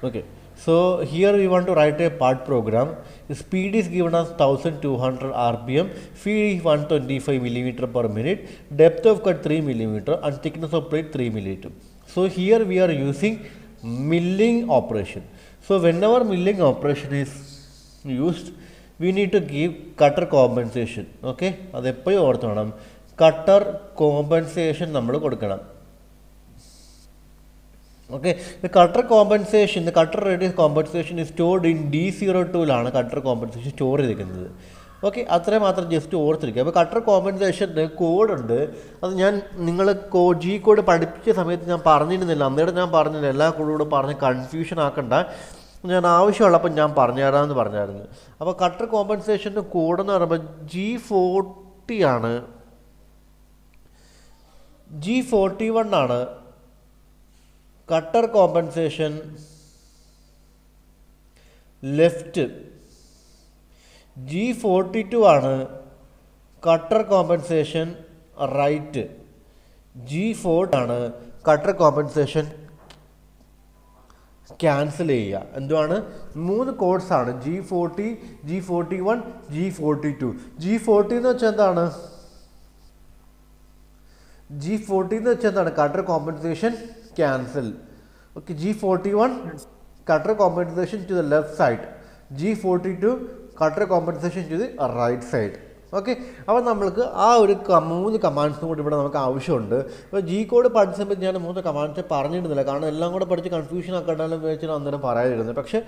Okay, so here we want to write a part program. Speed is given as 1200 rpm, feed is 125 millimeter per minute, depth of cut 3 millimeter, and thickness of plate 3 millimeter. So here we are using milling operation. So whenever milling operation is used, we need to give cutter compensation. Okay, അത് എപ്പോഴും ഓർത്ത് വേണം, cutter compensation നമ്മൾ കൊടുക്കണം. Okay, the cutter compensation, the cutter radius compensation is stored in D02 ലാണ് cutter compensation store ചെയ്തിരിക്കുന്നത്. Okay, അത്രയും മാത്രം ജസ്റ്റ് ഓർത്തിരിക്കുക. അപ്പോൾ കട്ടർ കോമ്പൻസേഷൻ്റെ കോഡുണ്ട്, അത് ഞാൻ നിങ്ങൾ ജി കോഡ് പഠിപ്പിച്ച സമയത്ത് ഞാൻ പറഞ്ഞിരുന്നില്ല, അന്നേരം ഞാൻ പറഞ്ഞില്ല, എല്ലാ കോഡുകൂടെ പറഞ്ഞ് കൺഫ്യൂഷൻ ആക്കണ്ട, ഞാൻ ആവശ്യമുള്ളപ്പോൾ ഞാൻ പറഞ്ഞുതരാമെന്ന് പറഞ്ഞായിരുന്നു. അപ്പോൾ കട്ടർ കോമ്പൻസേഷൻ്റെ കോഡെന്ന് പറയുമ്പോൾ G40 ആണ്, G41 ആണ് cutter compensation left, G42 ആണ് cutter compensation right, G4 ആണ് cutter compensation ക്യാൻസൽ ചെയ്യുക. എന്തുവാണ്? 3 കോഡ്സ് ആണ്, G40, G41, G42. G40 എന്ന് വെച്ചാൽ എന്താണ്? G40 എന്ന് വെച്ചാൽ എന്താണ്? Cutter compensation cancel. Okay, G41 cutter compensation to the left side, G42 cutter compensation to the right side. Okay, അപ്പോൾ നമ്മൾക്ക് ആ ഒരു 3 കമാൻഡ്സും കൂടി ഇവിടെ നമുക്ക് ആവശ്യമുണ്ട്. അപ്പോൾ ജി കോഡ് പഠിച്ച സമയത്ത് ഞാൻ 3 കമാൻഡ്സ് പറഞ്ഞിരുന്നില്ല, കാരണം എല്ലാം കൂടെ പഠിച്ച് കൺഫ്യൂഷൻ ആക്കണ്ടെന്ന് വെച്ചാൽ അന്നേരം പറയാതിരുന്നത്. പക്ഷേ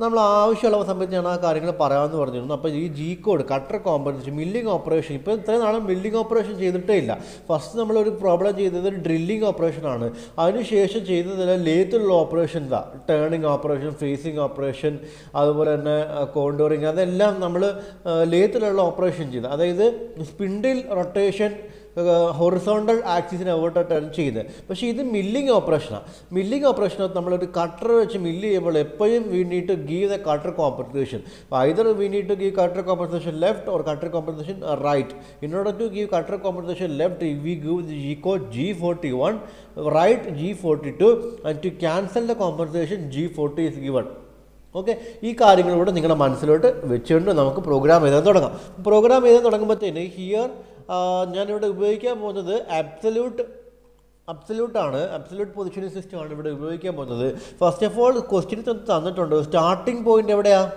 നമ്മൾ ആവശ്യമുള്ള സമയത്ത് ഞാൻ ആ കാര്യങ്ങൾ പറയാമെന്ന് പറഞ്ഞിരുന്നു. അപ്പോൾ ഈ G code cutter compensation milling operation, ഇപ്പോൾ ഇത്രയും നാളും മില്ലിംഗ് ഓപ്പറേഷൻ ചെയ്തിട്ടേ ഇല്ല. ഫസ്റ്റ് നമ്മളൊരു പ്രോബ്ലം ചെയ്തത് ഡ്രില്ലിംഗ് ഓപ്പറേഷനാണ്, അതിനുശേഷം ചെയ്തതിൽ ലേത്തുള്ള ഓപ്പറേഷൻസാണ്, ടേണിംഗ് ഓപ്പറേഷൻ, ഫേസിംഗ് ഓപ്പറേഷൻ, അതുപോലെ തന്നെ കോണ്ടോറിങ്, അതെല്ലാം നമ്മൾ ലേത്തിലുള്ള ഓപ്പറേഷൻ ചെയ്ത്, അതായത് സ്പിൻഡിൽ റൊട്ടേഷൻ ഹൊറിസോണ്ടൽ ആക്സിസിനെ അവിട്ട് ടേൺ ചെയ്ത്. പക്ഷേ ഇത് മില്ലിംഗ് ഓപ്പറേഷനാണ്. മില്ലിംഗ് ഓപ്പറേഷനകത്ത് നമ്മളൊരു കട്ടർ വെച്ച് മില്ല് ചെയ്യുമ്പോൾ എപ്പോഴും we need to give the cutter compensation. Either we need to give cutter compensation left or cutter compensation right. In order to give cutter compensation left we give the G code G41, right G42, and to cancel the compensation G40 is given. Okay, ഈ കാര്യങ്ങളിലൂടെ നിങ്ങളുടെ മനസ്സിലോട്ട് വെച്ചുകൊണ്ട് നമുക്ക് programme എഴുതാൻ തുടങ്ങാം. Programme എഴുതാൻ തുടങ്ങുമ്പോഴത്തേന് here ഞാനിവിടെ ഉപയോഗിക്കാൻ പോകുന്നത് അബ്സല്യൂട്ട് ആണ്, അബ്സല്യൂട്ട് പൊസിഷനിങ് സിസ്റ്റം ആണ് ഇവിടെ ഉപയോഗിക്കാൻ പോകുന്നത്. ഫസ്റ്റ് ഓഫ് ഓൾ ക്വസ്റ്റ്യൻ തന്നിട്ടുണ്ട്, സ്റ്റാർട്ടിംഗ് പോയിന്റ് എവിടെയാണ്?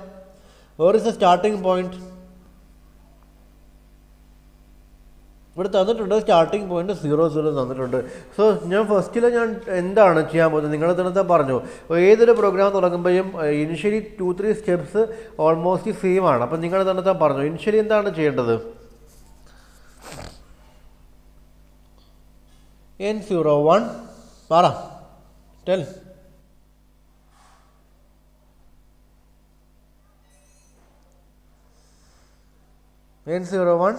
Where is the starting point? ഇവിടെ തന്നിട്ടുണ്ട് സ്റ്റാർട്ടിംഗ് പോയിന്റ് 0 തന്നിട്ടുണ്ട്. സോ ഞാൻ ഫസ്റ്റിൽ ഞാൻ എന്താണ് ചെയ്യാൻ പോകുന്നത് നിങ്ങൾ തന്നെ പറഞ്ഞു. ഏതൊരു പ്രോഗ്രാം തുടങ്ങുമ്പോഴും ഇനിഷ്യലി 2-3 സ്റ്റെപ്സ് ഓൾമോസ്റ്റ് സെയിം ആണ്. അപ്പം നിങ്ങൾ തന്നെ പറഞ്ഞു ഇനിഷ്യലി എന്താണ് ചെയ്യേണ്ടത്? N01 പറ, ടെൽ. N01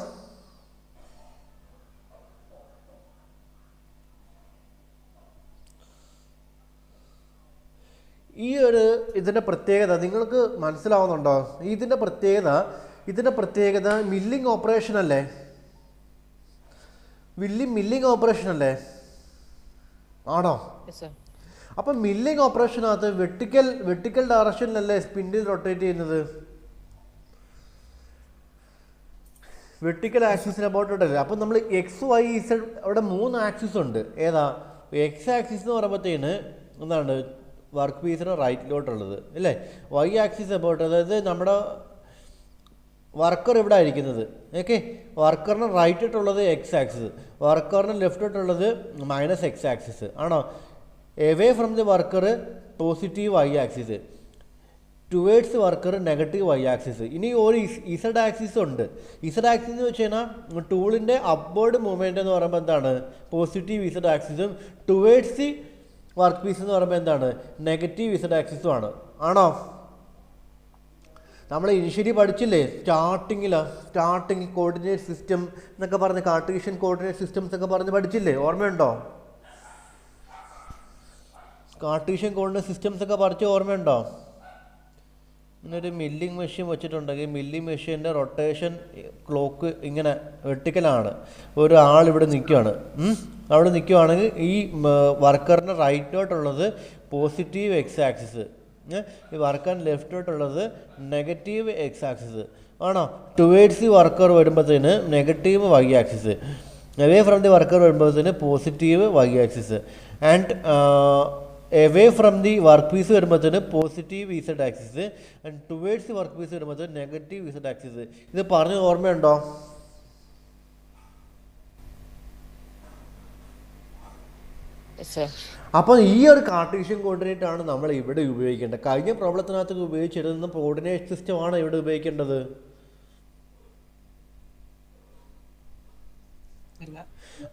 ഈ ഒരു ഇതിൻ്റെ പ്രത്യേകത നിങ്ങൾക്ക് മനസ്സിലാവുന്നുണ്ടോ? ഇതിൻ്റെ പ്രത്യേകത മില്ലിംഗ് ഓപ്പറേഷൻ അല്ലേ? മില്ലിംഗ് ഓപ്പറേഷൻ ആണോ? അപ്പം മില്ലിംഗ് ഓപ്പറേഷനകത്ത് വെർട്ടിക്കൽ ഡയറക്ഷനിലല്ലേ സ്പിൻഡിൽ റൊട്ടേറ്റ് ചെയ്യുന്നത്? വെർട്ടിക്കൽ ആക്സിസിന് അബൌട്ടല്ലേ? അപ്പം നമ്മൾ XYZ അവിടെ 3 ആക്സിസ് ഉണ്ട്. ഏതാ? എക്സ് ആക്സിസ് എന്ന് പറയുമ്പോഴത്തേന് എന്താണ്? വർക്ക് പീസിന് റൈറ്റിലോട്ടുള്ളത് അല്ലേ? വൈ ആക്സിസ് അബൌട്ട്, അതായത് നമ്മുടെ വർക്കർ ഇവിടെ ആയിരിക്കുന്നത്. ഓക്കെ, വർക്കറിന് റൈറ്റിട്ടുള്ളത് എക്സ് ആക്സിസ്, വർക്കറിന് ലെഫ്റ്റിട്ടുള്ളത് -X ആക്സിസ് ആണോ? Away from the worker positive Y axis, towards worker negative Y axis. ഇനി ഒരു ഇസഡ് ആക്സിസ് ഉണ്ട്. ഇസഡ് ആക്സിസ് എന്ന് വെച്ച് കഴിഞ്ഞാൽ ടൂളിൻ്റെ അപ്വേർഡ് മൂവ്മെൻറ്റ് എന്ന് പറയുമ്പോൾ എന്താണ്? പോസിറ്റീവ് ഇസഡ് ആക്സിസും, ടുവേഡ്സ് ദി വർക്ക് പീസ് എന്ന് പറയുമ്പോൾ എന്താണ്? നെഗറ്റീവ് ഇസഡ് ആക്സിസും ആണ്. ആണോ? നമ്മൾ ഇനിഷ്യലി പഠിച്ചില്ലേ സ്റ്റാർട്ടിങ് കോർഡിനേറ്റ് സിസ്റ്റം എന്നൊക്കെ പറഞ്ഞ്, കാർട്ടീഷ്യൻ കോർഡിനേറ്റ് സിസ്റ്റംസ് ഒക്കെ പറഞ്ഞ് പഠിച്ചില്ലേ? ഓർമ്മയുണ്ടോ? കാർട്ടീഷ്യൻ കോർഡിനേറ്റ് സിസ്റ്റംസ് ഒക്കെ പഠിച്ച ഓർമ്മയുണ്ടോ? ഇങ്ങനൊരു മില്ലിംഗ് മെഷീൻ വെച്ചിട്ടുണ്ടെങ്കിൽ മില്ലിംഗ് മെഷീൻ്റെ റൊട്ടേഷൻ ക്ലോക്ക് ഇങ്ങനെ വെർട്ടിക്കലാണ്. ഒരാളിവിടെ നിൽക്കുകയാണ്, അവിടെ നിൽക്കുകയാണെങ്കിൽ ഈ വർക്കറിന് റൈറ്റിലോട്ടുള്ളത് പോസിറ്റീവ് എക്സ് ആക്സിസ്, ഈ വർക്ക് ആൻഡ് ലെഫ്റ്റിലോട്ടുള്ളത് നെഗറ്റീവ് എക്സ് ആക്സിസ് ആണോ. ടുവേഡ്സ് ദി വർക്കർ വരുമ്പോഴത്തേന് negative Y axis, away from the worker വരുമ്പോഴത്തേന് positive Y axis, and away from the work piece വരുമ്പോഴത്തേന് positive Z axis, and towards the work piece വരുമ്പോഴത്തേന് negative Z axis. ഇത് പറഞ്ഞ ഓർമ്മയുണ്ടോ? അപ്പോൾ ഈ ഒരു കാർട്ടീഷ്യൻ കോർഡിനേറ്റ് ആണ് നമ്മൾ ഇവിടെ ഉപയോഗിക്കേണ്ടത്. കഴിഞ്ഞ പ്രോബ്ലത്തിനകത്ത് ഉപയോഗിച്ചിരുന്ന കോർഡിനേറ്റ് സിസ്റ്റമാണ് ഇവിടെ ഉപയോഗിക്കേണ്ടത്.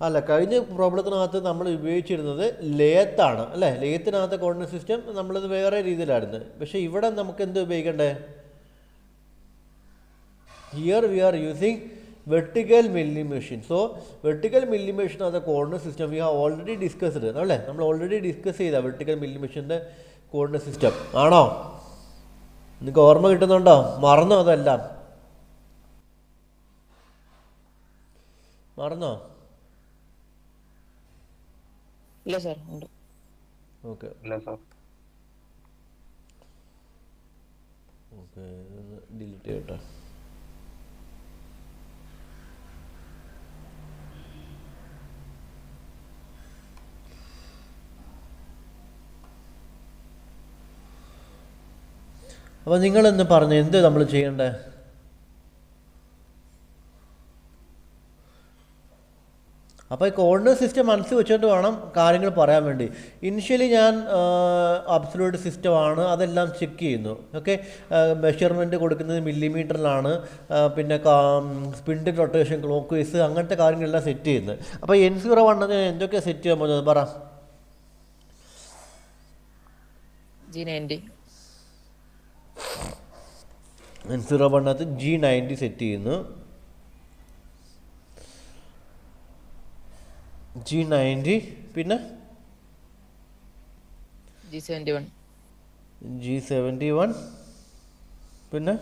അല്ല, കഴിഞ്ഞ പ്രോബ്ലത്തിനകത്ത് നമ്മൾ ഉപയോഗിച്ചിരുന്നത് ലേത്താണ് അല്ലേ. ലേത്തിനകത്ത് കോർഡിനേറ്റ് സിസ്റ്റം നമ്മളിത് വേറെ രീതിയിലായിരുന്നു. പക്ഷേ ഇവിടെ നമുക്ക് എന്ത് ഉപയോഗിക്കണ്ടേ? Here we are using vertical milling machine. So vertical milling machine as a coordinate system we have already discussed അല്ലേ. നമ്മൾ ഓൾറെഡി ഡിസ്കസ് ചെയ്ത വെർട്ടിക്കൽ മില്ലിംഗ് മെഷീൻ്റെ കോർഡിനേറ്റ് സിസ്റ്റം ആണോ? നിങ്ങൾക്ക് ഓർമ്മ കിട്ടുന്നുണ്ടോ? മറന്നോ? അതെല്ലാം മറന്നോ? ഇല്ല സർ. ഓക്കെ ഓക്കെ, ഡിലീറ്റ് ചെയ്യട്ടെ. അപ്പോൾ നിങ്ങളെന്ന് പറഞ്ഞു എന്ത് നമ്മൾ ചെയ്യണ്ടേ? അപ്പോൾ ഈ കോർഡിനേറ്റ് സിസ്റ്റം മനസ്സിൽ വെച്ചിട്ട് വേണം കാര്യങ്ങൾ പറയാൻ വേണ്ടി. ഇനിഷ്യലി ഞാൻ അബ്സൊല്യൂട്ട് സിസ്റ്റമാണ് അതെല്ലാം ചെക്ക് ചെയ്യുന്നു. ഓക്കെ, മെഷർമെൻറ്റ് കൊടുക്കുന്നത് മില്ലിമീറ്ററിലാണ്, പിന്നെ സ്പിൻഡിൽ റൊട്ടേഷൻ ക്ലോക്ക് വൈസ് അങ്ങനത്തെ കാര്യങ്ങളെല്ലാം സെറ്റ് ചെയ്യുന്നത്. അപ്പോൾ N01 എന്തൊക്കെയാണ് സെറ്റ് ചെയ്യാൻ പോകുന്നത് പറ. G90 N01 G90 സെറ്റ് ചെയ്യുന്നു. G90 പിന്നെ G71 പിന്നെ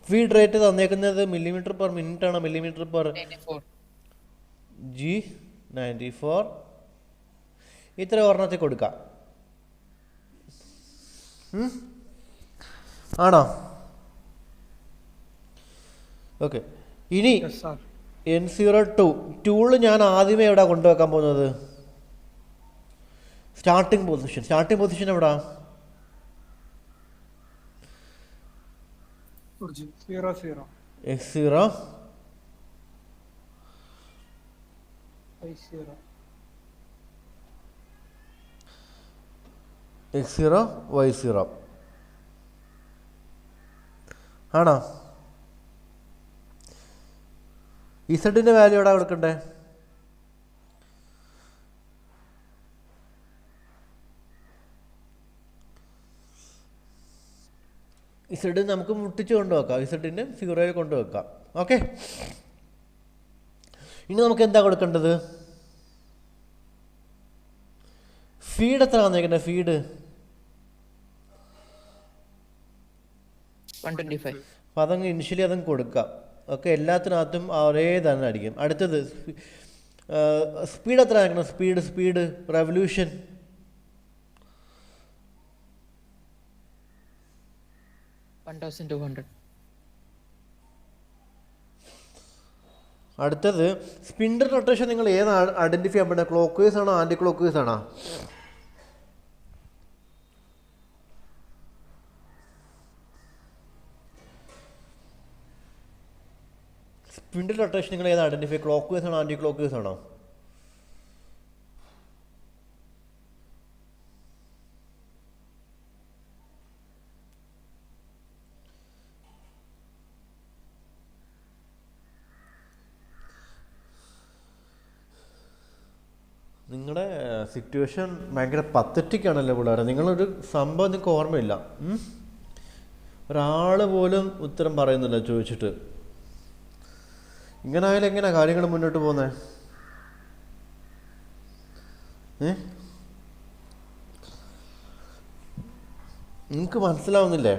ഫീഡ് റേറ്റ് തന്നേക്കുന്നത് മില്ലിമീറ്റർ പെർ മിനിറ്റ് ആണോ മില്ലിമീറ്റർ പെർ G94 ഇത്ര ഒരെണ്ണത്തിൽ കൊടുക്കാം ആണോ? ഓക്കെ, ഇനി N02 ടൂള് ഞാൻ ആദ്യമേ എവിടെ കൊണ്ടുവെക്കാൻ പോകുന്നത്? സ്റ്റാർട്ടിംഗ് പൊസിഷൻ എവിടാ? X0 X0 Y0 ആണോ? ഇസഡിൻ്റെ വാല്യൂ എവിടെ കൊടുക്കണ്ടേ? ഇസഡ് നമുക്ക് മുട്ടിച്ച് കൊണ്ടുവെക്കാം, ഇസഡിൻ്റെ 0 കൊണ്ടുവെക്കാം. ഓക്കെ, ഇനി നമുക്ക് എന്താ കൊടുക്കേണ്ടത്? ഫീഡ് എത്ര വന്നേക്കണ്ടേ? ഫീഡ് 125. അപ്പം അതങ്ങ് ഇനിഷ്യലി അതങ്ങ് കൊടുക്കാം. ഓക്കെ, എല്ലാത്തിനകത്തും ഒരേ തന്നെ അടിക്കും. അടുത്തത് സ്പീഡ് എത്ര ആക്കണം? Speed revolution 1200. അടുത്തത് സ്പിൻഡിൽ റൊട്ടേഷൻ നിങ്ങൾ ഏതാണ് ഐഡൻറ്റിഫൈ ചെയ്യാൻ പറ്റുന്നത്? ക്ലോക്ക് വൈസ് ആണോ ആൻറ്റി ക്ലോക്ക് വൈസ് ആണോ? സ്പിൻഡിൽ റൊട്ടേഷൻ നിങ്ങൾ ഏതാണ് ഐഡൻറ്റിഫൈ? ക്ലോക്ക് വൈസ് ആണോ ആൻറ്റി ക്ലോക്ക് വൈസ് ആണോ? നിങ്ങളുടെ സിറ്റുവേഷൻ ഭയങ്കര പത്തറ്റിക് ആണല്ലോ പിള്ളേരെ. നിങ്ങളൊരു സംഭവം നിങ്ങൾക്ക് ഓർമ്മയില്ല. ഒരാൾ പോലും ഉത്തരം പറയുന്നില്ല ചോദിച്ചിട്ട്. ഇങ്ങനെ ആയാലും എങ്ങനെയാണ് കാര്യങ്ങൾ മുന്നോട്ട് പോകുന്നത്? നിങ്ങൾക്ക് മനസ്സിലാവുന്നില്ലേ?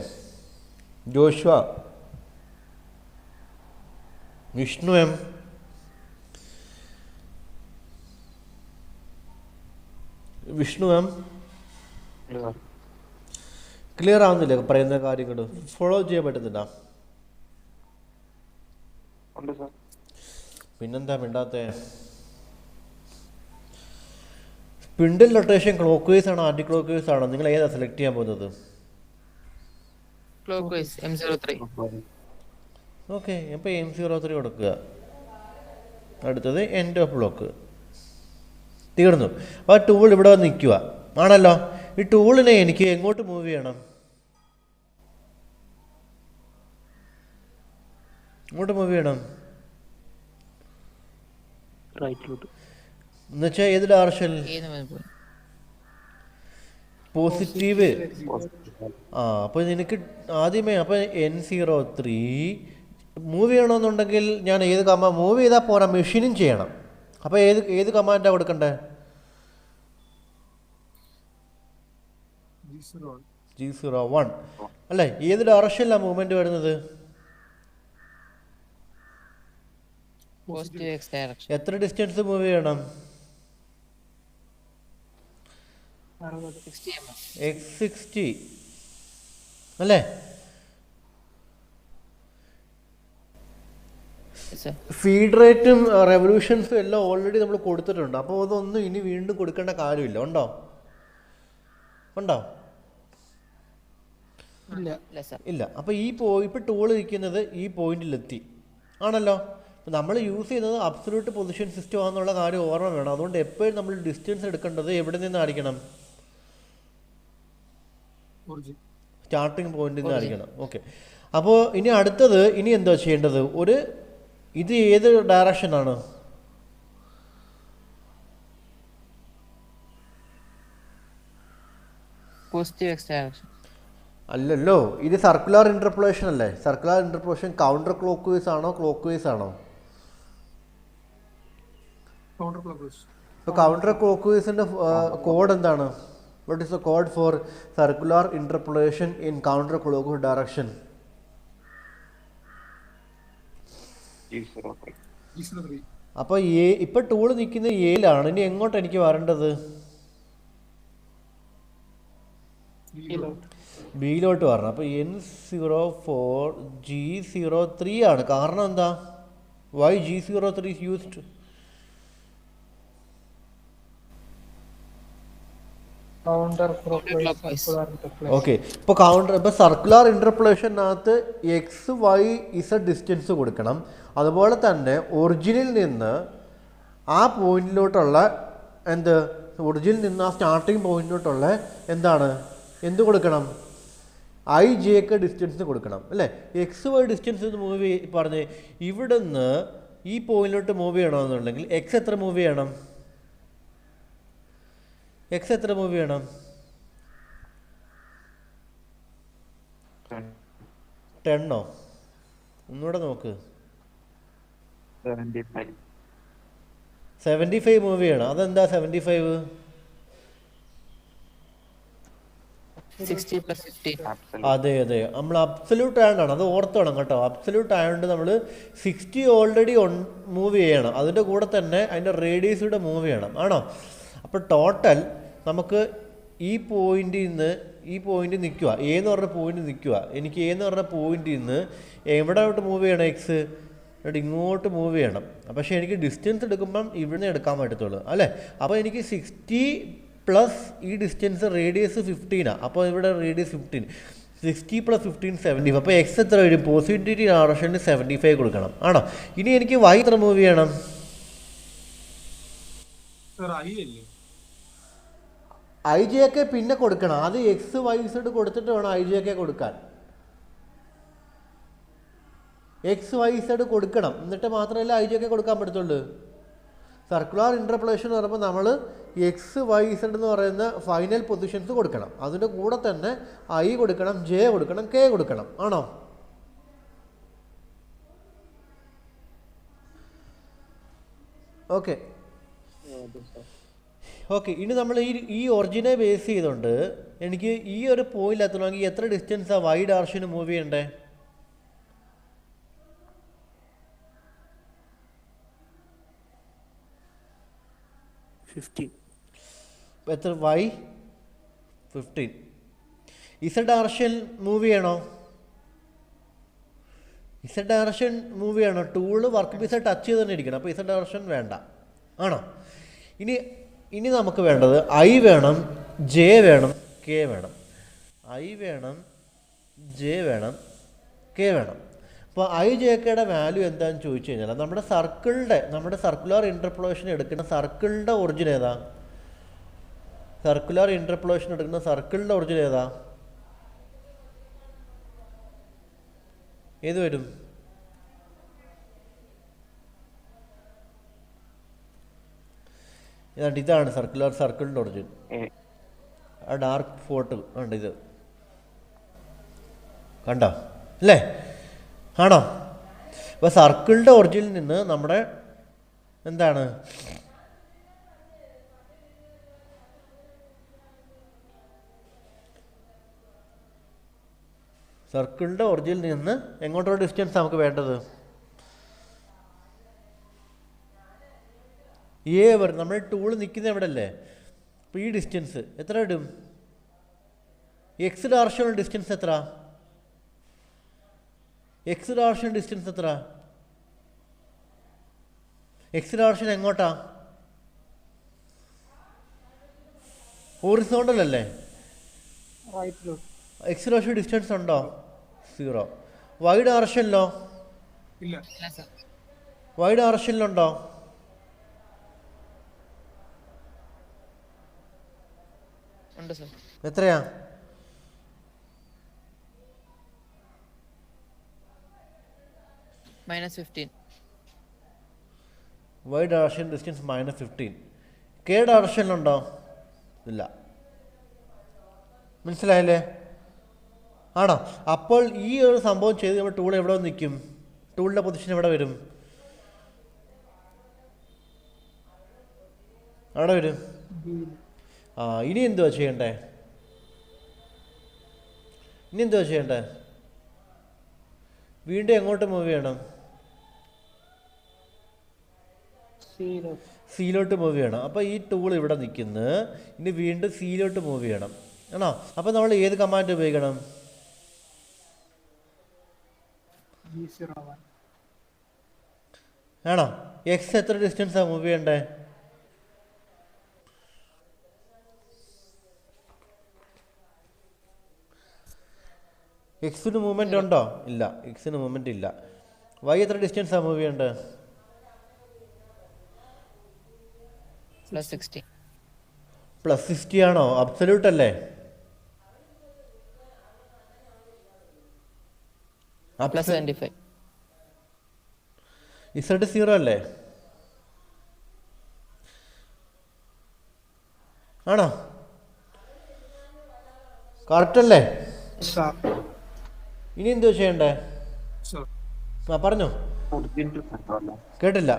ജോഷുവ, വിഷ്ണു എം, ക്ലിയർ ആവുന്നില്ല പറയുന്ന കാര്യങ്ങൾ? ഫോളോ ചെയ്യാൻ പറ്റുന്നില്ല? പിന്നെന്താ മിണ്ടാത്തെ? സ്പിൻഡിൽ റൊട്ടേഷൻ ക്ലോക്ക് വൈസ് ആണോ ആന്റി ക്ലോക്ക് വൈസ് ആണോ? നിങ്ങൾ ഏതാ സെലക്ട് ചെയ്യാൻ പോകുന്നത്? Clock vice M03. ഓക്കെ, അപ്പോൾ M03 കൊടുക്കുക. അടുത്തത് എൻഡ് ഓഫ് ബ്ലോക്ക്. തീർന്നു. അപ്പോൾ ആ ടൂൾ ഇവിടെ വന്ന് നിൽക്കുക ആണല്ലോ. ഈ ടൂളിനെ എനിക്ക് എങ്ങോട്ട് മൂവ് ചെയ്യണം? എങ്ങോട്ട് മൂവ് ചെയ്യണം എന്നുവെച്ചാൽ ഏത് ഡയറക്ഷൻ? പോസിറ്റീവ്. അപ്പോൾ നിനക്ക് ആദ്യമേ അപ്പോൾ N03 മൂവ് ചെയ്യണമെന്നുണ്ടെങ്കിൽ ഞാൻ ഏത് മൂവ് ചെയ്താൽ പോരാ, മെഷീനും ചെയ്യണം. അപ്പോൾ ഏത് കമാൻഡാണ് കൊടുക്കണ്ടേ? G01 അല്ലേ? ഏത് ഡയറക്ഷനിലാണ് മൂവ്മെന്റ് വരുന്നത്? എത്ര ഡിസ്റ്റൻസ് മൂവ് ചെയ്യണം? X60 അല്ലേ? ഫീഡ് റേറ്റും റെവല്യൂഷൻസും എല്ലാം ഓൾറെഡി നമ്മൾ കൊടുത്തിട്ടുണ്ട്. അപ്പോൾ അതൊന്നും ഇനി വീണ്ടും കൊടുക്കേണ്ട കാര്യമില്ല. ഉണ്ടോ? ഇല്ല. അപ്പോൾ ഇപ്പോൾ ടൂൾ ഇരിക്കുന്നത് ഈ പോയിന്റിലെത്തി ആണല്ലോ. നമ്മൾ യൂസ് ചെയ്യുന്നത് അബ്സല്യൂട്ട് പൊസിഷൻ സിസ്റ്റം ആണെന്നുള്ള കാര്യം ഓർമ്മ വേണം. അതുകൊണ്ട് എപ്പോഴും നമ്മൾ ഡിസ്റ്റൻസ് എടുക്കേണ്ടത് എവിടെ നിന്നായിരിക്കണം? സ്റ്റാർട്ടിങ് പോയിന്റിൽ നിന്നായിരിക്കണം. ഓക്കെ, അപ്പോൾ ഇനി അടുത്തത് എന്താ ചെയ്യേണ്ടത്? ഇത് ഏത് ഡയറക്ഷനാണ്? അല്ലല്ലോ, ഇത് സർക്കുലർ ഇന്റർപോളേഷൻ അല്ലേ? Circular interpolation counter clockwise ആണോ ക്ലോക്ക് വൈസ് ആണോ? ഇപ്പോൾ കൗണ്ടർ ക്ലോക്ക് വൈസിന്റെ കോഡ് എന്താണ്? What is the code for circular interpolation in counter clockwise direction? അപ്പോൾ ഇപ്പൊ ടൂൾ നിൽക്കുന്ന എയിലാണ്. ഇനി എങ്ങോട്ട് എനിക്ക് വരേണ്ടത്? ബിയിലോട്ട് വരണം. അപ്പോൾ N04 G03 ആണ്. കാരണം എന്താ? Why G03 is used? Okay, ഇപ്പോൾ സർക്കുലർ ഇന്റർപോളേഷനകത്ത് XY Z ഡിസ്റ്റൻസ് കൊടുക്കണം. അതുപോലെ തന്നെ ഒറിജിനിൽ നിന്ന് ആ പോയിന്റിലോട്ടുള്ള ഒറിജിനിൽ നിന്ന് ആ സ്റ്റാർട്ടിങ് പോയിന്റിലോട്ടുള്ള എന്ത് കൊടുക്കണം? IJ ഡിസ്റ്റൻസ് കൊടുക്കണം അല്ലേ? XY ഡിസ്റ്റൻസ് മൂവ് പറഞ്ഞ് ഇവിടെ നിന്ന് ഈ പോയിന്റിലോട്ട് മൂവ് ചെയ്യണമെന്നുണ്ടെങ്കിൽ X എത്ര മൂവ് ചെയ്യണം? 10 ഒന്നുകൂടെ നോക്ക്. 75 മൂവ് ചെയ്യണം. അതെന്താ 75? 60 + 15. അതെ, നമ്മൾ അബ്സല്യൂട്ട് ആയതുകൊണ്ടാണ്. അത് ഓർത്തോണം കേട്ടോ. അബ്സല്യൂട്ട് ആയതുകൊണ്ട് നമ്മൾ 60 ഓൾറെഡി മൂവ് ചെയ്യണം. അതിൻ്റെ കൂടെ തന്നെ അതിൻ്റെ റേഡിയസ് കൂടെ മൂവ് ചെയ്യണം ആണോ? അപ്പോൾ ടോട്ടൽ നമുക്ക് ഈ പോയിന്റിൽ നിൽക്കുക. എന്ന് പറഞ്ഞ പോയിന്റ് നിൽക്കുക. എനിക്ക് എന്ന് പറഞ്ഞ പോയിന്റിൽ നിന്ന് എവിടെയോട്ട് മൂവ് ചെയ്യണം? X ഇങ്ങോട്ട് മൂവ് ചെയ്യണം. പക്ഷേ എനിക്ക് ഡിസ്റ്റൻസ് എടുക്കുമ്പം ഇവിടുന്ന് എടുക്കാൻ പറ്റത്തുള്ളൂ അല്ലേ? അപ്പോൾ എനിക്ക് 60 പ്ലസ് ഈ ഡിസ്റ്റൻസ് റേഡിയസ് 15. അപ്പോൾ ഇവിടെ റേഡിയസ് 15. 60 + 15 75. അപ്പോൾ X എത്ര വരും? പോസിറ്റിവിറ്റി ഡയറക്ഷന് 75 കൊടുക്കണം ആണോ? ഇനി എനിക്ക് Y എത്ര മൂവ് ചെയ്യണം? IJ പിന്നെ കൊടുക്കണം. ആദ്യം XYZ കൊടുത്തിട്ട് വേണം IJ കൊടുക്കാൻ. XYZ കൊടുക്കണം, എന്നിട്ട് മാത്രമല്ല IJ കൊടുക്കാൻ പറ്റത്തുള്ളൂ. സർക്കുലർ ഇന്റർപോളേഷൻ എന്ന് പറയുമ്പോൾ നമ്മൾ XYZ എന്ന് പറയുന്ന ഫൈനൽ പൊസിഷൻസ് കൊടുക്കണം. അതിൻ്റെ കൂടെ തന്നെ I കൊടുക്കണം, J കൊടുക്കണം, K കൊടുക്കണം ആണോ? ഓക്കെ, ഇനി നമ്മൾ ഈ ഒറിജിനെ ബേസ് ചെയ്തുകൊണ്ട് എനിക്ക് ഈ ഒരു പോയിന്റ് എത്തണമെങ്കിൽ എത്ര ഡിസ്റ്റൻസാണ് Y ഡയറക്ഷന് മൂവ് ചെയ്യണ്ടേ? 15. എത്ര? Y 15. ഇസഡ് ഡയറക്ഷൻ മൂവ് ചെയ്യണോ? ഇസഡ് ഡയറക്ഷൻ മൂവ് ചെയ്യണോ? ടൂള് വർക്ക് പീസ് ടച്ച് ചെയ്ത് തന്നെ ഇരിക്കണം. അപ്പോൾ ഇസഡ് ഡയറക്ഷൻ വേണ്ട ആണോ? ഇനി നമുക്ക് വേണ്ടത് ഐ വേണം, ജെ വേണം, കെ വേണം. ഐ വേണം, ജെ വേണം, കെ വേണം. അപ്പോൾ ഐ ജെ കെയുടെ വാല്യൂ എന്താണെന്ന് ചോദിച്ചു കഴിഞ്ഞാൽ നമ്മുടെ സർക്കുലർ ഇൻ്റർപോളേഷൻ എടുക്കുന്ന സർക്കിളിൻ്റെ ഒറിജിൻ ഏതാ? സർക്കുലർ ഇൻ്റർപോളേഷൻ എടുക്കുന്ന സർക്കിളിൻ്റെ ഒറിജിൻ ഏതാ? ഏത് വരും? ഇതാണ് സർക്കിളിൻ്റെ ഒറിജിൻ. ആ ഡാർക്ക് ഫോട്ട് ഉണ്ട്, ഇത് കണ്ടോ അല്ലേ? ആണോ? അപ്പോൾ സർക്കിളിൻ്റെ ഒറിജിനിൽ നിന്ന് നമ്മുടെ എന്താണ് സർക്കിളിൻ്റെ ഒറിജിനിൽ നിന്ന് എങ്ങോട്ടുള്ള ഡിസ്റ്റൻസ് നമുക്ക് വേണ്ടത്? വരും. നമ്മൾ ടൂൾ നിൽക്കുന്ന എവിടെ അല്ലേ? അപ്പോൾ ഈ ഡിസ്റ്റൻസ് എത്ര ഇടും? എക്സ് ഡയറക്ഷനുള്ള ഡിസ്റ്റൻസ് എത്ര? എക്സ് ഡയറക്ഷൻ ഡിസ്റ്റൻസ് എത്ര? എക്സ് ഡയറക്ഷൻ എങ്ങോട്ടാ? ഹോറിസോണ്ടൽ അല്ലേ? എക്സ് ഡയറക്ഷൻ ഡിസ്റ്റൻസ് ഉണ്ടോ? 0. വൈ ഡയറക്ഷനിലോ? വൈ ഡയറക്ഷനിലുണ്ടോ? എത്രയാ? -15. Y direction distance -15. കെ ഡയറക്ഷനിലുണ്ടോ? ഇല്ല. മനസ്സിലായല്ലേ? ആണോ? അപ്പോൾ ഈ ഒരു സംഭവം ചെയ്ത് നമ്മൾ ടൂൾ എവിടെ നിൽക്കും? ടൂളിൻ്റെ പൊസിഷൻ എവിടെ വരും? അവിടെ വരും. ഇനി എന്തുവാ ചെയ്യണ്ടേ? വീണ്ടും എങ്ങോട്ട് മൂവ് ചെയ്യണം? സിയിലോട്ട് മൂവ് ചെയ്യണം. അപ്പോൾ ഈ ടൂൾ ഇവിടെ നിൽക്കുന്നു. ഇനി വീണ്ടും സിയിലോട്ട് മൂവ് ചെയ്യണം ആണോ? അപ്പോൾ നമ്മൾ ഏത് കമാൻഡ് ഉപയോഗിക്കണം? ആണോ? എക്സ് എത്ര ഡിസ്റ്റൻസാണ് മൂവ് ചെയ്യണ്ടേ? എക്സിന് മൂവ്മെൻ്റ് ഉണ്ടോ? ഇല്ല, എക്സിന് മൂവ്മെൻ്റ് ഇല്ല. വൈ എത്ര ഡിസ്റ്റൻസാണ് മൂവ് ചെയ്യേണ്ടത്? +60 ആണോ? അബ്സല്യൂട്ട് അല്ലേ? +75. ഇസഡ് 0 അല്ലേ? ആണോ? കറക്റ്റ് അല്ലേ? ഇനി എന്തോ ചെയ്യണ്ടേ? പറഞ്ഞോ. കേട്ടില്ല.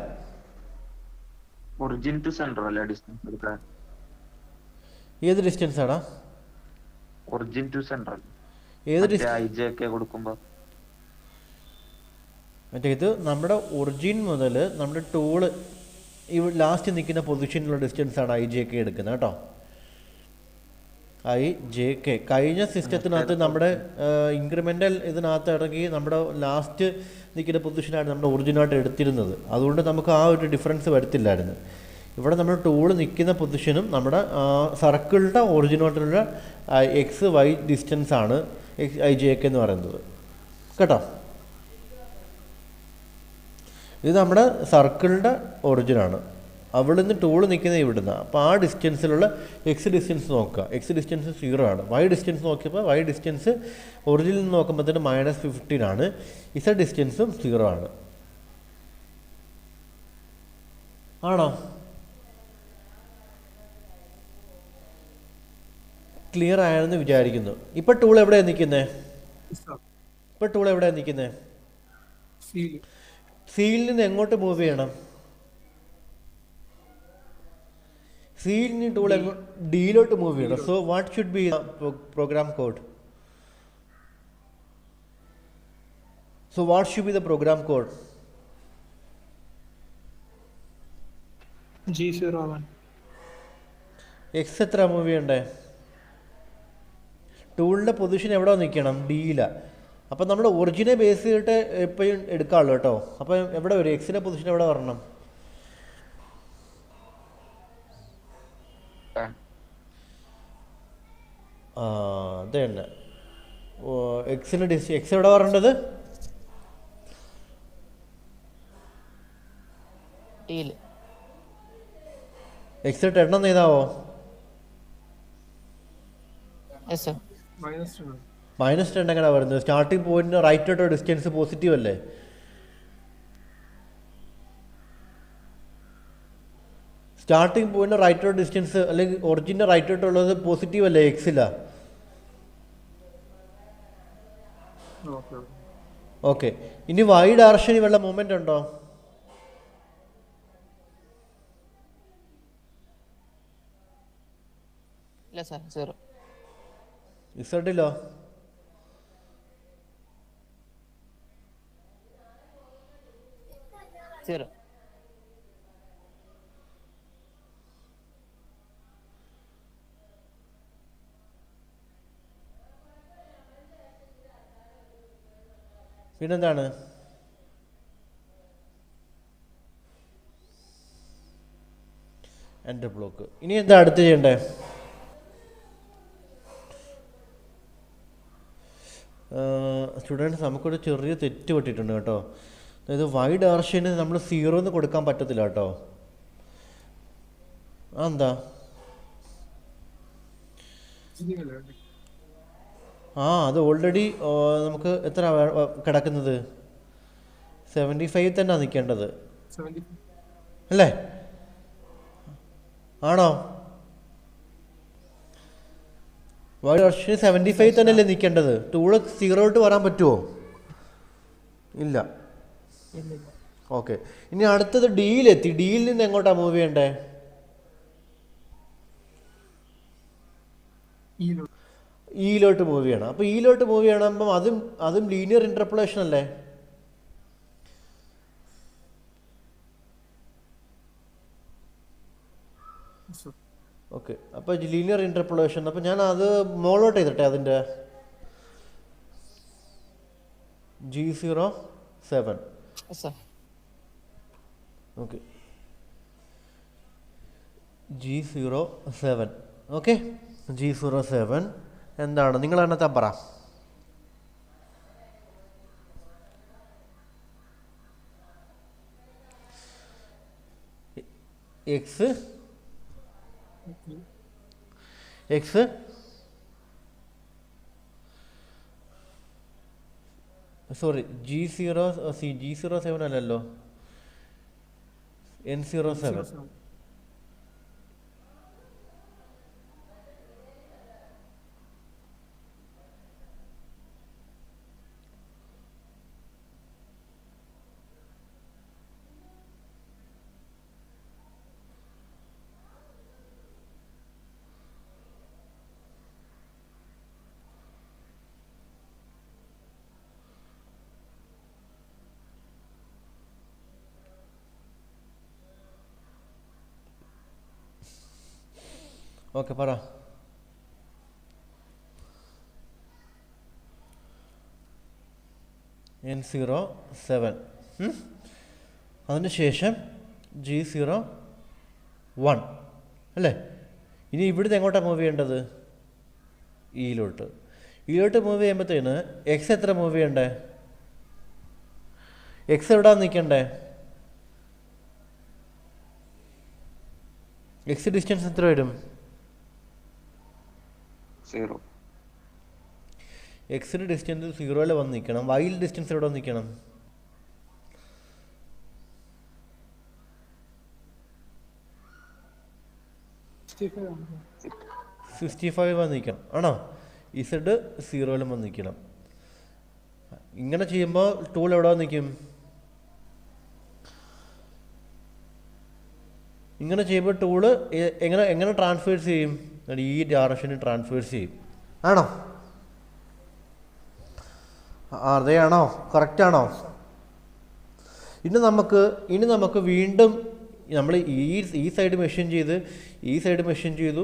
ഒറിജിൻ ടു സെന്റർ അല്ലേ ഡിസ്റ്റൻസ് എടുക്കാൻ? ഏത് ഡിസ്റ്റൻസ് ആടാ? Origin to centre. ഏത് ഐജെക്കെ കൊടുക്കുമ്പോൾ മറ്റേ ഇത് നമ്മുടെ ഒറിജിൻ മുതൽ നമ്മുടെ ടൂള് ഈ ലാസ്റ്റ് നിൽക്കുന്ന പൊസിഷനിലുള്ള ഡിസ്റ്റൻസ് ആണ് IJK എടുക്കുന്നത് കേട്ടോ. IJK കഴിഞ്ഞ സിസ്റ്റത്തിനകത്ത് നമ്മുടെ ഇൻക്രിമെൻ്റൽ ഇതിനകത്ത് ഇറങ്ങി നമ്മുടെ ലാസ്റ്റ് നിൽക്കുന്ന പൊസിഷനാണ് നമ്മുടെ ഒറിജിനായിട്ട് എടുത്തിരുന്നത്. അതുകൊണ്ട് നമുക്ക് ആ ഒരു ഡിഫറൻസ് വരത്തില്ലായിരുന്നു. ഇവിടെ നമ്മൾ ടൂള് നിൽക്കുന്ന പൊസിഷനും നമ്മുടെ സർക്കിളിൻ്റെ ഒറിജിനായിട്ടുള്ള XY ഡിസ്റ്റൻസ് ആണ് IJK എന്ന് പറയുന്നത് കേട്ടോ. ഇത് നമ്മുടെ സർക്കിളിൻ്റെ ഒറിജിനാണ്. അവിടെ നിന്ന് ടൂള് നിൽക്കുന്നത് ഇവിടുന്ന്. അപ്പോൾ ആ ഡിസ്റ്റൻസിലുള്ള എക്സ് ഡിസ്റ്റൻസ് നോക്കുക. എക്സ് ഡിസ്റ്റൻസ് 0 ആണ്. വൈ ഡിസ്റ്റൻസ് നോക്കിയപ്പോൾ വൈ ഡിസ്റ്റൻസ് ഒറിജിനിൽ നിന്ന് നോക്കുമ്പോഴത്തേന് -15 ആണ്. ഇസഡ് ഡിസ്റ്റൻസും 0 ആണ്. ആണോ? ക്ലിയർ ആയെന്ന് വിചാരിക്കുന്നു. ഇപ്പം ടൂൾ എവിടെയാണ് നിൽക്കുന്നത്? സിയിൽ നിന്ന് എങ്ങോട്ട് മൂവ് ചെയ്യണം? സിയിൽ നിന്ന് ടൂൾ ഡിയിലോട്ട് മൂവ് ചെയ്യണം. So what should be program code? G01. X എത്ര മൂവ് ചെയ്യണ്ടേ? ടൂളിൻ്റെ പൊസിഷൻ എവിടെ നിൽക്കണം? ഡിയിലാണ്. അപ്പം നമ്മൾ ഒറിജിനെ ബേസ് ചെയ്തിട്ട് എപ്പോഴും എടുക്കാമല്ലോ കേട്ടോ. അപ്പം എവിടെ വരും? എക്സിൻ്റെ പൊസിഷൻ എവിടെ വരണം? ആ അത് തന്നെ. എക്സിൻ്റെ എക്സ് എവിടെ വരേണ്ടത്? ടിയിൽ. എക്സ് 10 എഴുതാവോ? Yes sir. -10 എങ്ങനെയാണ് വരുന്നത്? സ്റ്റാർട്ടിംഗ് പോയിന്റിന് റൈറ്റ് ആയിട്ടോ ഡിസ്റ്റൻസ് പോസിറ്റീവ് അല്ലേ? സ്റ്റാർട്ടിംഗ് പോയിന്റ് റൈറ്റ് ആയിട്ട് ഡിസ്റ്റൻസ് അല്ലെങ്കിൽ ഒറിജിൻ്റെ റൈറ്റ് ആയിട്ടുള്ളത് പോസിറ്റീവ് അല്ലേ എക്സിലാ? ഓക്കെ. ഇനി വൈ ഡയറക്ഷനിൽ വല്ല മൂവ്മെന്റ് ഉണ്ടോ? ഇല്ല സർ, 0. ഇസഡിലോ? സീറോ. പിന്നെന്താണ്? എൻ്റെ ബ്ലോക്ക്. ഇനി എന്താ അടുത്ത് ചെയ്യണ്ടേ? സ്റ്റുഡൻസ്, നമുക്കൊരു ചെറിയ തെറ്റ് പറ്റിയിട്ടുണ്ട് കേട്ടോ. അതായത് വൈ ഡയറക്ഷന് നമ്മൾ 0 എന്ന് കൊടുക്കാൻ പറ്റത്തില്ല കേട്ടോ. അതെന്താ? അത് ഓൾറെഡി നമുക്ക് എത്ര കിടക്കുന്നത്? 75 തന്നെ നിൽക്കേണ്ടത് അല്ലേ? ആണോ? വൈ ഡയറക്ഷന് 75 തന്നെയല്ലേ നിൽക്കേണ്ടത്? ടൂള് 0 വരാൻ പറ്റുമോ? ഇല്ല. ഓക്കെ. ഇനി അടുത്തത് ഡിയിലെത്തി. ഡിയിൽ നിന്ന് എങ്ങോട്ടാ മൂവ് ചെയ്യണ്ടേ? ഇയിലോട്ട് മൂവ് ചെയ്യണം. അപ്പോൾ ഇയിലോട്ട് മൂവ് ചെയ്യണം. അതും ലീനിയർ ഇന്റർപോളേഷൻ അല്ലേ? ഓക്കെ. അപ്പോൾ ലീനിയർ ഇന്റർപോളേഷൻ. അപ്പോൾ ഞാൻ അത് മോളോട്ട് ചെയ്തിട്ടെ അതിൻ്റെ G07. Okay, G07. Okay, G07 എന്താണ്? നിങ്ങൾ എണ്ണത്താ പറ. എക്സ് സോറി, G07 അല്ലല്ലോ, N07. ഓക്കെ, പറ. N07. അതിനുശേഷം G01 അല്ലേ? ഇനി ഇവിടുന്ന് എങ്ങോട്ടാണ് മൂവ് ചെയ്യേണ്ടത്? ഇയിലോട്ട് മൂവ് ചെയ്യുമ്പോഴത്തേന് എക്സ് എത്ര മൂവ് ചെയ്യണ്ടേ? എക്സ് എവിടെയാണ് നിൽക്കണ്ടേ? എക്സ് ഡിസ്റ്റൻസ് എത്ര വരും? 0. എക്സിൻ്റെ ഡിസ്റ്റൻസ് 0 വന്ന് നിൽക്കണം. വൈയിൽ ഡിസ്റ്റൻസ് എവിടെ നിൽക്കണം? 65 വന്ന് നിൽക്കണം. ആണോ? ഇസഡ് 0 വന്ന് നിൽക്കണം. ഇങ്ങനെ ചെയ്യുമ്പോൾ ടൂൾ എവിടെ നിൽക്കും? ഇങ്ങനെ ചെയ്യുമ്പോൾ ടൂള് എങ്ങനെ ട്രാൻസ്ഫേഴ്സ് ചെയ്യും? ഈ ഡയറക്ഷന് ട്രാൻസ്ഫേഴ്സ് ചെയ്യും. ആണോ? അതെയാണോ? കറക്റ്റാണോ? ഇനി നമുക്ക് വീണ്ടും നമ്മൾ ഈ സൈഡ് മെഷീൻ ചെയ്ത് ഈ സൈഡ് മെഷീൻ ചെയ്തു,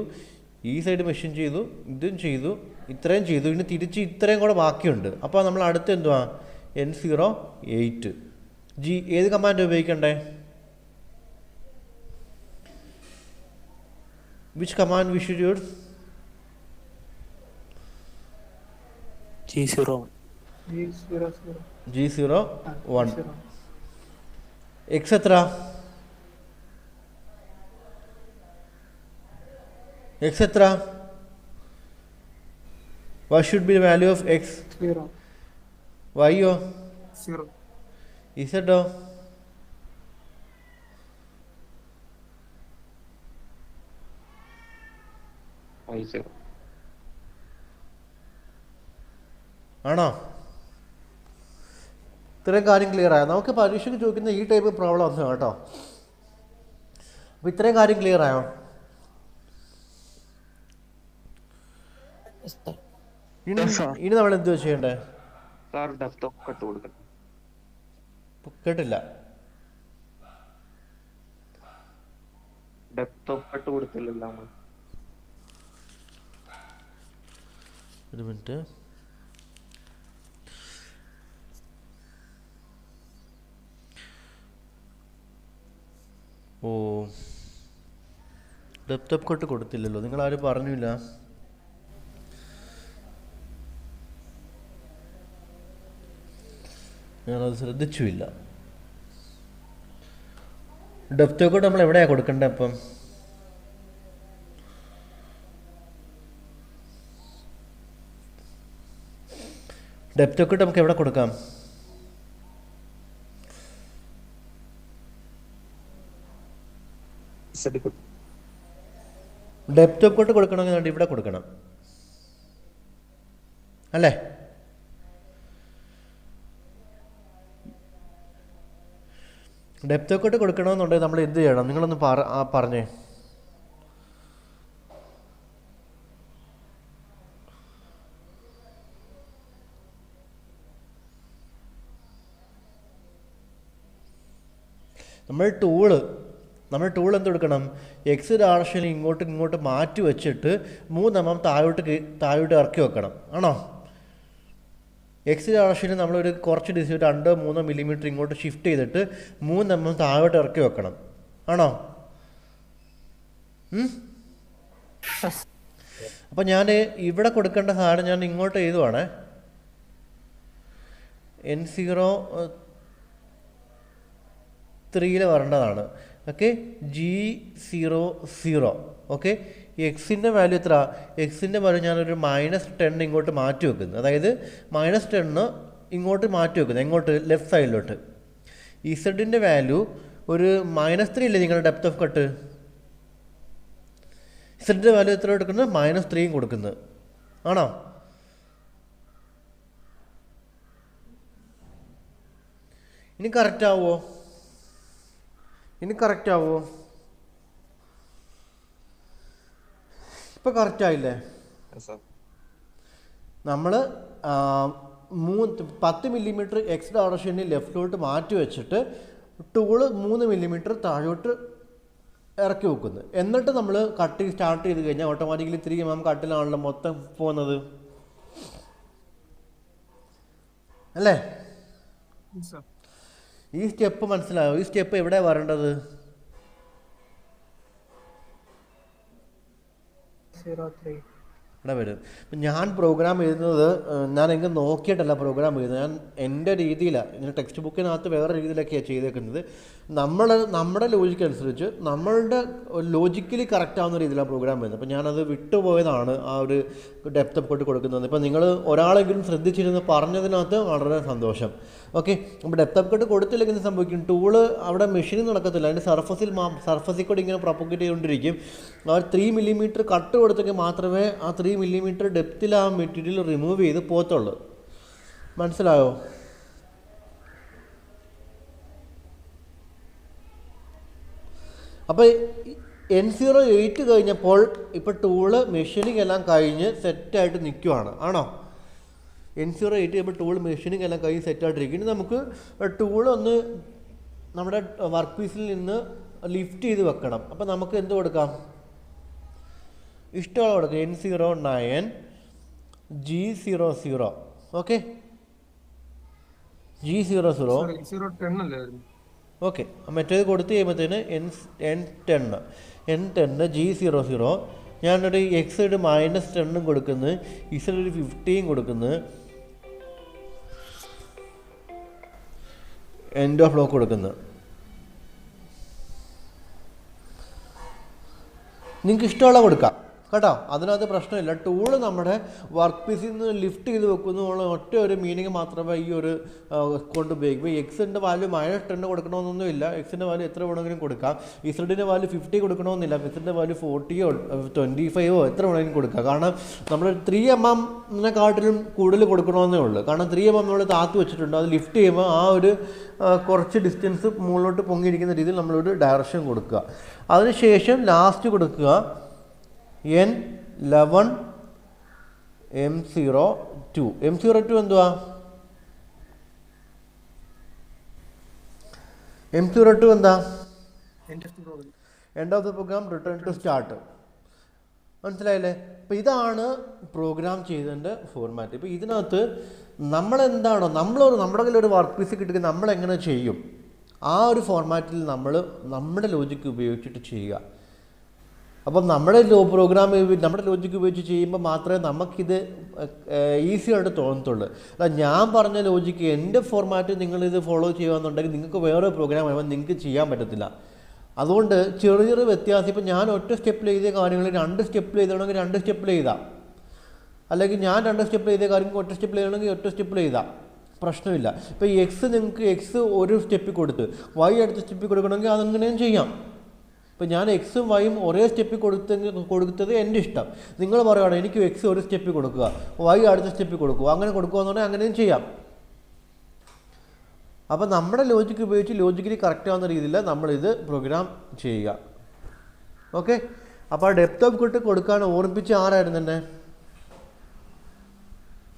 ഈ സൈഡ് മെഷീൻ ചെയ്തു, ഇതും ചെയ്തു, ഇത്രയും ചെയ്തു, ഇനി തിരിച്ച് ഇത്രയും കൂടെ ബാക്കിയുണ്ട്. അപ്പോൾ നമ്മൾ അടുത്ത് എന്തുവാ N08 ജി ഏത് കമാൻഡ് ഉപയോഗിക്കണ്ടേ? Which command we should use? G01. X എത്ര? X എത്ര? What should be the value of X? 0. Y യോ? 0. Z ഓ? ആണോ? ഇത്രയും കാര്യം ക്ലിയർ ആയോ? നമുക്ക് പരീക്ഷയ്ക്ക് ചോദിക്കുന്ന ഈ ടൈപ്പ് പ്രോബ്ലം ഒന്നും കേട്ടോ. അപ്പോൾ ഇത്രയും കാര്യം ക്ലിയർ ആയോ? Yes, sir. ഇനി നമ്മൾ എന്തുവാ ചെയ്യണ്ടേ? സാർ ഡെപ്ത് ഓഫ് കട്ട് കൊടുക്കണം. കേട്ടില്ല. ഡെപ്ത് ഓഫ് കട്ട് കൊടുത്തില്ലല്ലോ നമ്മൾ. ഒരു minute. Oh, depth of cut കൊടുത്തില്ലല്ലോ, നിങ്ങളാരും പറഞ്ഞില്ല. ഞാനത് ശ്രദ്ധിച്ചുമില്ല. ഡെപ്ത് ഓഫ് കട്ട് നമ്മൾ എവിടെയാണ് കൊടുക്കേണ്ടത്? അപ്പം ഡെപ്ത് ഓഫ് കട്ട് നമുക്ക് എവിടെ കൊടുക്കാം? ഡെപ്ത് ഓഫ് കട്ട് കൊടുക്കണമെങ്കിൽ ഇവിടെ കൊടുക്കണം അല്ലേ? ഡെപ്ത് ഓഫ് കട്ട് കൊടുക്കണമെന്നുണ്ടെങ്കിൽ നമ്മൾ എന്ത് ചെയ്യണം? നിങ്ങളൊന്ന് പറഞ്ഞേ. നമ്മൾ ടൂൾ എന്ത് കൊടുക്കണം? എക്സ് ഡയറക്ഷനിൽ ഇങ്ങോട്ട് മാറ്റി വെച്ചിട്ട് 3 താഴോട്ട് ഇറക്കി വെക്കണം. ആണോ? എക്സ് ഡയറക്ഷനിൽ നമ്മളൊരു കുറച്ച് ഡിസ്റ്റൻസ് 2-3 മില്ലിമീറ്റർ ഇങ്ങോട്ട് ഷിഫ്റ്റ് ചെയ്തിട്ട് 3 താഴോട്ട് ഇറക്കി വെക്കണം. ആണോ? അപ്പം ഞാൻ ഇവിടെ കൊടുക്കേണ്ട സാധനം ഞാൻ ഇങ്ങോട്ട് എഴുതുവാണേ. N03 വരേണ്ടതാണ്. Okay, G00. ഓക്കെ, എക്സിൻ്റെ വാല്യൂ എത്ര? എക്സിൻ്റെ വാല്യൂ ഞാനൊരു -10 ഇങ്ങോട്ട് മാറ്റി വെക്കുന്നു. അതായത് -10 ഇങ്ങോട്ട് മാറ്റി വെക്കുന്നു. എങ്ങോട്ട്? ലെഫ്റ്റ് സൈഡിലോട്ട്. ഇസഡിൻ്റെ വാല്യൂ ഒരു -3 ഇല്ലേ നിങ്ങളുടെ ഡെപ്ത് ഓഫ് കട്ട്? ഇസഡിൻ്റെ വാല്യൂ എത്ര കൊടുക്കുന്നത്? -3 കൊടുക്കുന്നത്. ആണോ? ഇനി കറക്റ്റ് ആവുമോ? ഇപ്പം കറക്റ്റ് ആയില്ലേ? നമ്മൾ 10 മില്ലിമീറ്റർ എക്സ് ഡയറക്ഷനിൽ ലെഫ്റ്റിലോട്ട് മാറ്റി വെച്ചിട്ട് ടൂള് 3 മില്ലിമീറ്റർ താഴോട്ട് ഇറക്കി വെക്കുന്നു. എന്നിട്ട് നമ്മൾ കട്ടിങ് സ്റ്റാർട്ട് ചെയ്ത് കഴിഞ്ഞാൽ ഓട്ടോമാറ്റിക്കലി 3 mm കട്ടിലാണല്ലോ മൊത്തം പോകുന്നത് അല്ലേ? ഈ സ്റ്റെപ്പ് മനസ്സിലായോ? ഈ സ്റ്റെപ്പ് എവിടെയാണ് വരേണ്ടത്? 03. ഇവിടെ വരും. ഞാൻ പ്രോഗ്രാം എഴുതുന്നത് ഞാൻ എങ്ങനെ നോക്കിയിട്ടല്ല പ്രോഗ്രാം എഴുതുന്നത്. ഞാൻ എൻ്റെ രീതിയിലാണ്. ഇങ്ങനെ ടെക്സ്റ്റ് ബുക്കിനകത്ത് വേറെ രീതിയിലൊക്കെയാണ് ചെയ്തേക്കുന്നത്. നമ്മുടെ ലോജിക്ക് അനുസരിച്ച് നമ്മളുടെ ലോജിക്കലി കറക്റ്റ് ആവുന്ന രീതിയിലാണ് പ്രോഗ്രാം ചെയ്യുന്നത്. അപ്പോൾ ഞാനത് വിട്ടുപോയതാണ് ആ ഒരു ഡെപ്ത് ഓഫ് കട്ട് കൊടുക്കുന്നത്. ഇപ്പോൾ നിങ്ങൾ ഒരാളെങ്കിലും ശ്രദ്ധിച്ചിരുന്ന് പറഞ്ഞതിനകത്ത് വളരെ സന്തോഷം. ഓക്കെ, അപ്പോൾ ഡെപ്ത് ഓഫ് കട്ട് കൊടുത്തില്ലെങ്കിൽ സംഭവിക്കും, ടൂള് അവിടെ മെഷീനിൽ നടക്കത്തില്ല. അതിൻ്റെ സർഫസിൽ കൂടി ഇങ്ങനെ പ്രൊപ്പഗേറ്റ് ചെയ്തുകൊണ്ടിരിക്കും. ആ 3 മില്ലിമീറ്റർ കട്ട് കൊടുത്തെങ്കിൽ മാത്രമേ ആ 3 മില്ലിമീറ്റർ ഡെപ്തിൽ ആ മെറ്റീരിയൽ റിമൂവ് ചെയ്ത് പോകത്തുള്ളൂ. മനസ്സിലായോ? അപ്പോൾ N08 കഴിഞ്ഞപ്പോൾ ഇപ്പോൾ ടൂള് മെഷീനിങ് എല്ലാം കഴിഞ്ഞ് സെറ്റായിട്ട് നിൽക്കുവാണ്. ആണോ? N08 കഴിയുമ്പോൾ ടൂൾ മെഷീനിങ് എല്ലാം കഴിഞ്ഞ് സെറ്റായിട്ടിരിക്കും. ഇനി നമുക്ക് ടൂളൊന്ന് നമ്മുടെ വർക്ക് പീസിൽ നിന്ന് ലിഫ്റ്റ് ചെയ്ത് വെക്കണം. അപ്പോൾ നമുക്ക് എന്ത് കൊടുക്കാം? ഇഷ്ടമുള്ള കൊടുക്കാം. N09 G00. Okay, G00. Zero 10 അല്ലായിരുന്നു. ഓക്കെ, മറ്റേത് കൊടുത്ത് കഴിയുമ്പോഴത്തേന് N10 G00. ഞാനൊരു എക്സ് ഒരു -10 കൊടുക്കുന്നു, ഇസഡ് ഒരു 15 കൊടുക്കുന്നു, എൻഡ് ഓഫ് ബ്ലോക്ക് കൊടുക്കുന്നു. നിങ്ങൾക്ക് ഇഷ്ടമുള്ള കൊടുക്കാം കേട്ടോ, അതിനകത്ത് പ്രശ്നമില്ല. ടൂള് നമ്മുടെ വർക്ക് പീസിൽ നിന്ന് ലിഫ്റ്റ് ചെയ്ത് വെക്കുന്നു ഒറ്റ ഒരു മീനിങ് മാത്രമേ ഈ ഒരു കൊണ്ട് ഉപയോഗിക്കും. എക്സിൻ്റെ വാല്യൂ -10 കൊടുക്കണമെന്നൊന്നുമില്ല, എക്സിൻ്റെ വാല്യൂ എത്ര വേണമെങ്കിലും കൊടുക്കാം. ഇസഡിൻ്റെ വാല്യൂ 50 കൊടുക്കണമെന്നില്ല, ഇസഡിൻ്റെ വാല്യൂ 40 25 എത്ര വേണമെങ്കിലും കൊടുക്കാം. കാരണം നമ്മൾ 3mm കാട്ടിലും കൂടുതൽ കൊടുക്കണമെന്നേ ഉള്ളൂ. കാരണം 3mm നമ്മൾ താത്ത് വെച്ചിട്ടുണ്ട്, അത് ലിഫ്റ്റ് ചെയ്യുമ്പോൾ ആ ഒരു കുറച്ച് ഡിസ്റ്റൻസ് മുകളിലോട്ട് പൊങ്ങിയിരിക്കുന്ന രീതിയിൽ നമ്മളൊരു ഡയറക്ഷൻ കൊടുക്കുക. അതിനുശേഷം ലാസ്റ്റ് കൊടുക്കുക N11 M02. M02 എന്തുവാ? M02 എന്താ? End of the program return to start. മനസ്സിലായില്ലേ? അപ്പോൾ ഇതാണ് പ്രോഗ്രാം ചെയ്തതിൻ്റെ ഫോർമാറ്റ്. ഇപ്പോൾ ഇതിനകത്ത് നമ്മളെന്താണോ നമ്മുടെ കയ്യിൽ ഒരു വർക്ക് പീസ് കിട്ടുക നമ്മളെങ്ങനെ ചെയ്യും, ആ ഒരു ഫോർമാറ്റിൽ നമ്മൾ നമ്മുടെ ലോജിക്ക് ഉപയോഗിച്ചിട്ട് ചെയ്യുക. അപ്പം നമ്മുടെ നമ്മുടെ ലോജിക്ക് ഉപയോഗിച്ച് ചെയ്യുമ്പോൾ മാത്രമേ നമുക്കിത് ഈസി ആയിട്ട് തോന്നത്തുള്ളൂ. അല്ല ഞാൻ പറഞ്ഞ ലോജിക്ക് എൻ്റെ ഫോർമാറ്റ് നിങ്ങളിത് ഫോളോ ചെയ്യുകയെന്നുണ്ടെങ്കിൽ നിങ്ങൾക്ക് വേറെ പ്രോഗ്രാം ആകുമ്പോൾ നിങ്ങൾക്ക് ചെയ്യാൻ പറ്റത്തില്ല. അതുകൊണ്ട് ചെറിയ വ്യത്യാസം, ഇപ്പോൾ ഞാൻ ഒറ്റ സ്റ്റെപ്പിൽ എഴുതിയ കാര്യങ്ങൾ 2 സ്റ്റെപ്പിൽ എഴുതണമെങ്കിൽ 2 സ്റ്റെപ്പിൽ എഴുതാം, അല്ലെങ്കിൽ ഞാൻ 2 സ്റ്റെപ്പിൽ എഴുതിയ കാര്യങ്ങൾ ഒറ്റ സ്റ്റെപ്പിൽ എഴുതണമെങ്കിൽ ഒറ്റ സ്റ്റെപ്പിൽ എഴുതാം, പ്രശ്നമില്ല. ഇപ്പോൾ നിങ്ങൾക്ക് എക്സ് ഒരു സ്റ്റെപ്പിൽ കൊടുത്ത് വൈ അടുത്ത സ്റ്റെപ്പിൽ കൊടുക്കണമെങ്കിൽ അതങ്ങനെയും ചെയ്യാം. ഇപ്പോൾ ഞാൻ എക്സും വൈയും ഒരേ സ്റ്റെപ്പിൽ കൊടുത്തത് എൻ്റെ ഇഷ്ടം. നിങ്ങൾ പറയുകയാണ് എനിക്ക് എക്സ് ഒരു സ്റ്റെപ്പിൽ കൊടുക്കുക, വൈ അടുത്ത സ്റ്റെപ്പിൽ കൊടുക്കുക, അങ്ങനെ കൊടുക്കുക എന്ന് പറഞ്ഞാൽ അങ്ങനെയും ചെയ്യാം. അപ്പോൾ നമ്മുടെ ലോജിക്ക് ഉപയോഗിച്ച് ലോജിക്കലി കറക്റ്റ് ആവുന്ന രീതിയിൽ നമ്മളിത് പ്രോഗ്രാം ചെയ്യുക. ഓക്കെ, അപ്പോൾ ഡെപ്ത് ഓഫ് കട്ട് കൊടുക്കാൻ ഓർമ്മിപ്പിച്ച് ആരായിരുന്നു തന്നെ